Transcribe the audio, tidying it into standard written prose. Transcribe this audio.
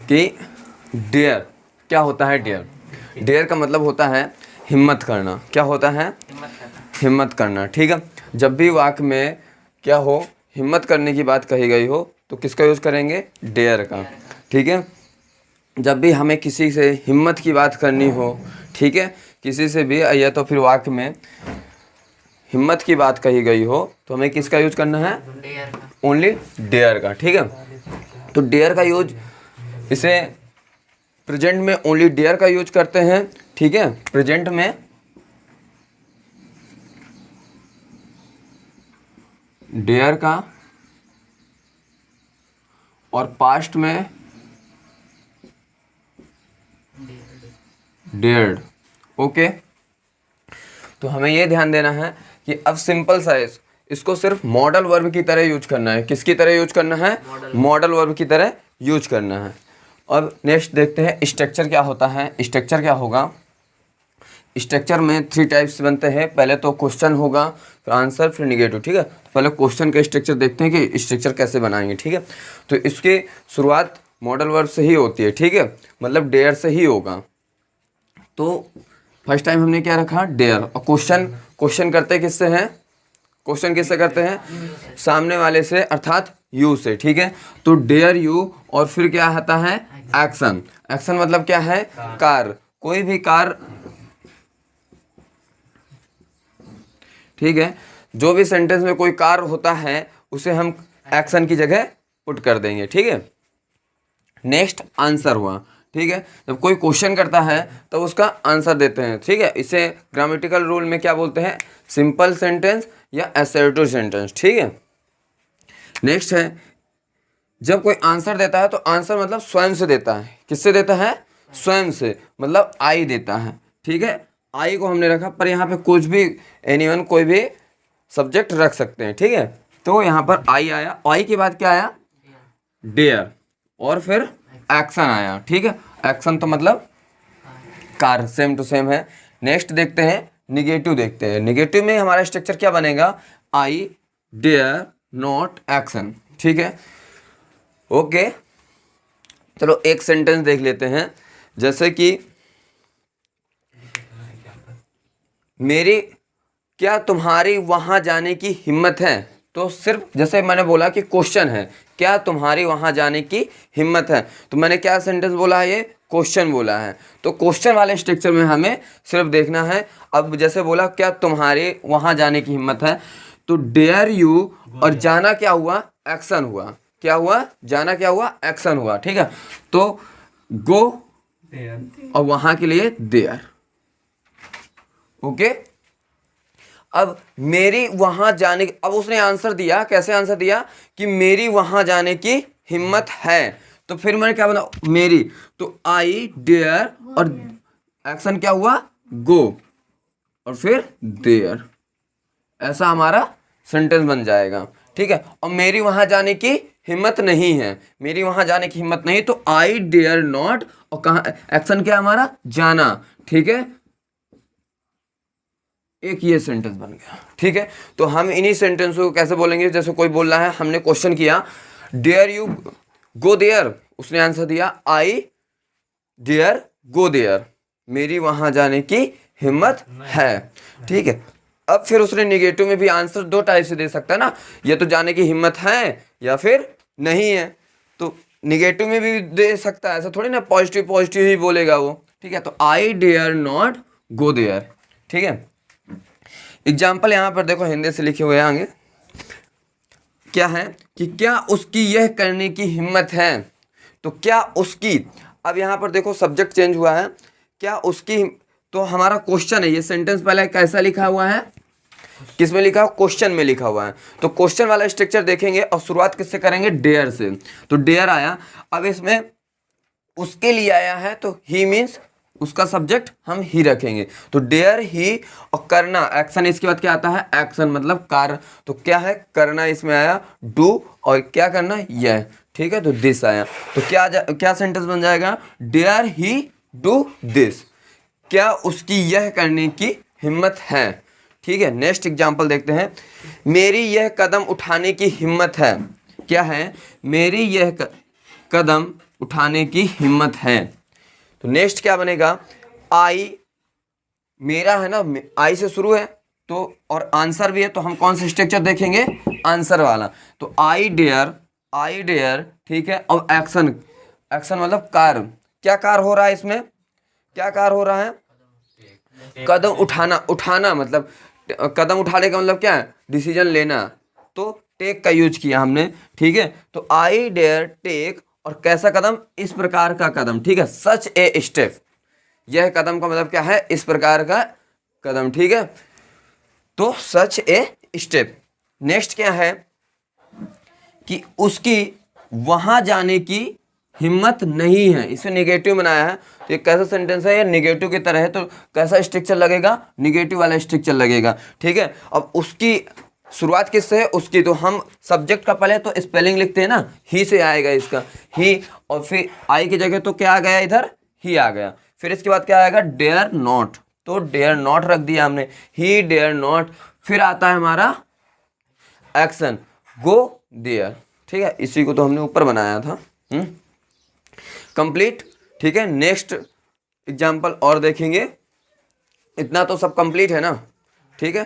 कि डेयर क्या होता है। डेयर का मतलब होता है हिम्मत करना। क्या होता है? हिम्मत करना। ठीक है, जब भी वाक्य में क्या हो, हिम्मत करने की बात कही गई हो तो किसका यूज़ करेंगे? डेयर का। ठीक है, जब भी हमें किसी से हिम्मत की बात करनी हो, ठीक है, किसी से भी, या तो फिर वाक्य में हिम्मत की बात कही गई हो तो हमें किसका यूज करना है? ओनली डेयर का। ठीक है, तो डेयर का यूज, इसे प्रेजेंट में ओनली डेयर का यूज करते हैं। ठीक है, प्रेजेंट में डेयर का और पास्ट में डेयर्ड। ओके, तो हमें ये ध्यान देना है कि अब सिंपल सा इसको सिर्फ मॉडल वर्ब की तरह यूज करना है। किसकी तरह यूज करना है? मॉडल वर्ब की तरह यूज करना है। अब नेक्स्ट देखते हैं स्ट्रक्चर क्या होता है। स्ट्रक्चर क्या होगा? स्ट्रक्चर में 3 टाइप्स बनते हैं। पहले तो क्वेश्चन होगा, फिर आंसर, फिर निगेटिव। ठीक है, पहले क्वेश्चन का स्ट्रक्चर देखते हैं कि स्ट्रक्चर कैसे बनाएंगे। ठीक है, तो इसकी शुरुआत मॉडल वर्ब से ही होती है। ठीक है, मतलब डेयर से ही होगा। तो फर्स्ट टाइम हमने क्या रखा? डेयर। और क्वेश्चन करते किससे हैं? क्वेश्चन किससे करते हैं? सामने वाले से, अर्थात यू से। ठीक है, तो डेयर यू, और फिर क्या आता है? एक्शन। एक्शन मतलब क्या है? कार। कोई भी कार, ठीक है, जो भी सेंटेंस में कोई कार होता है उसे हम एक्शन की जगह पुट कर देंगे। ठीक है, नेक्स्ट आंसर हुआ। ठीक है, जब कोई क्वेश्चन करता है तो उसका आंसर देते हैं। ठीक है, इसे ग्रामेटिकल रूल में क्या बोलते हैं? सिंपल सेंटेंस या असर्टिव सेंटेंस। ठीक है, नेक्स्ट है, जब कोई आंसर देता है तो आंसर मतलब स्वयं से देता है। किससे देता है? स्वयं से, मतलब आई देता है। ठीक है, आई को हमने रखा, पर यहाँ पे कुछ भी, एनीवन, कोई भी सब्जेक्ट रख सकते हैं। ठीक है, तो यहाँ पर आई आया। आई के बाद क्या आया? डेयर, और फिर एक्शन आया। ठीक है, एक्शन तो मतलब कार, सेम टू सेम है। नेक्स्ट देखते हैं निगेटिव। देखते हैं निगेटिव में हमारा स्ट्रक्चर क्या बनेगा? आई, डेयर, नॉट, एक्शन। ठीक है, ओके, चलो एक सेंटेंस देख लेते हैं। जैसे कि मेरी, क्या तुम्हारी वहां जाने की हिम्मत है? तो सिर्फ जैसे मैंने बोला कि क्वेश्चन है, क्या तुम्हारी वहां जाने की हिम्मत है, तो मैंने क्या सेंटेंस बोला है? ये क्वेश्चन बोला है। तो क्वेश्चन वाले स्ट्रक्चर में हमें सिर्फ देखना है। अब जैसे बोला क्या तुम्हारे वहां जाने की हिम्मत है, तो डेयर यू, और जाना क्या हुआ? एक्शन हुआ। क्या हुआ? जाना क्या हुआ? एक्शन हुआ। ठीक है, तो गो और वहां के लिए देयर। ओके, अब मेरी वहां जाने, अब उसने आंसर दिया। कैसे आंसर दिया? कि मेरी वहां जाने की हिम्मत है। तो फिर मैंने क्या बना? मेरी, तो आई, डेयर, और एक्शन क्या हुआ? गो, और फिर देयर। ऐसा हमारा सेंटेंस बन जाएगा। ठीक है, और मेरी वहां जाने की हिम्मत नहीं है, मेरी वहां जाने की हिम्मत नहीं, तो आई डेयर नॉट, और कहा एक्शन क्या हमारा? जाना। ठीक है, एक ये सेंटेंस बन गया। ठीक है, तो हम इन्हीं सेंटेंस को कैसे बोलेंगे? जैसे कोई बोल रहा है, हमने क्वेश्चन किया, डेयर यू गो देयर, उसने आंसर दिया आई डेयर गो देयर, मेरी वहां जाने की हिम्मत है। ठीक है, अब फिर उसने निगेटिव में भी आंसर 2 टाइप से दे सकता है ना, या तो जाने की हिम्मत है या फिर नहीं है। तो निगेटिव में भी दे सकता है, ऐसा थोड़ी ना पॉजिटिव पॉजिटिव ही बोलेगा वो। ठीक है, तो I dare not go there. ठीक है, एग्जाम्पल यहाँ पर देखो, हिंदी से लिखे हुए हैं आगे। क्या है कि क्या उसकी यह करने की हिम्मत है, तो क्या उसकी, अब यहाँ पर देखो सब्जेक्ट चेंज हुआ है। क्या उसकी, तो हमारा क्वेश्चन है, ये सेंटेंस पहले कैसा लिखा हुआ है? किस में लिखा है? क्वेश्चन में लिखा हुआ है। तो क्वेश्चन वाला स्ट्रक्चर देखेंगे और शुरुआत किससे करेंगे? डेयर से। तो डेयर आया, अब इसमें उसके लिए आया है तो ही मीन्स उसका सब्जेक्ट हम ही रखेंगे। तो डेयर ही, और करना एक्शन, इसके बाद क्या आता है? एक्शन मतलब कार्य। तो क्या है? करना इसमें आया, डू, और क्या करना? यह। ठीक है, तो दिस आया। तो क्या सेंटेंस बन जाएगा? डेयर ही डू दिस, क्या उसकी यह करने की हिम्मत है। ठीक है, नेक्स्ट एग्जांपल देखते हैं। मेरी यह कदम उठाने की हिम्मत है। क्या है? मेरी यह कदम उठाने की हिम्मत है। तो नेक्स्ट क्या बनेगा, आई मेरा है ना, आई से शुरू है तो, और आंसर भी है, तो हम कौन सा स्ट्रक्चर देखेंगे, आंसर वाला। तो आई डेयर, ठीक है। अब एक्शन, एक्शन मतलब कार्य, क्या कार्य हो रहा है इसमें, क्या कार्य हो रहा है, कदम उठाना मतलब कदम उठाने का मतलब क्या है, डिसीजन लेना। तो टेक का यूज किया हमने, ठीक है। तो आई डेयर टेक, और कैसा कदम, इस प्रकार का कदम, ठीक है। सच ए स्टेप, यह कदम का मतलब क्या है, इस प्रकार का कदम, ठीक है। तो सच ए स्टेप। नेक्स्ट क्या है कि उसकी वहां जाने की हिम्मत नहीं है, इसे निगेटिव बनाया है। तो ये कैसा सेंटेंस है, ये निगेटिव की तरह है, तो कैसा स्ट्रक्चर लगेगा, निगेटिव वाला स्ट्रक्चर लगेगा, ठीक है। अब उसकी शुरुआत किससे है, उसकी, तो हम सब्जेक्ट का पहले तो स्पेलिंग लिखते हैं ना, ही से आएगा इसका, ही, और फिर आई की जगह तो क्या आ गया इधर, ही आ गया। फिर इसके बाद क्या आएगा, डेयर नॉट, तो डेयर नॉट रख दिया हमने, ही डेयर नॉट। फिर आता है हमारा एक्शन, गो देयर, ठीक है। इसी को तो हमने ऊपर बनाया था, कंप्लीट, ठीक है। नेक्स्ट एग्जाम्पल और देखेंगे, इतना तो सब कंप्लीट है ना, ठीक है।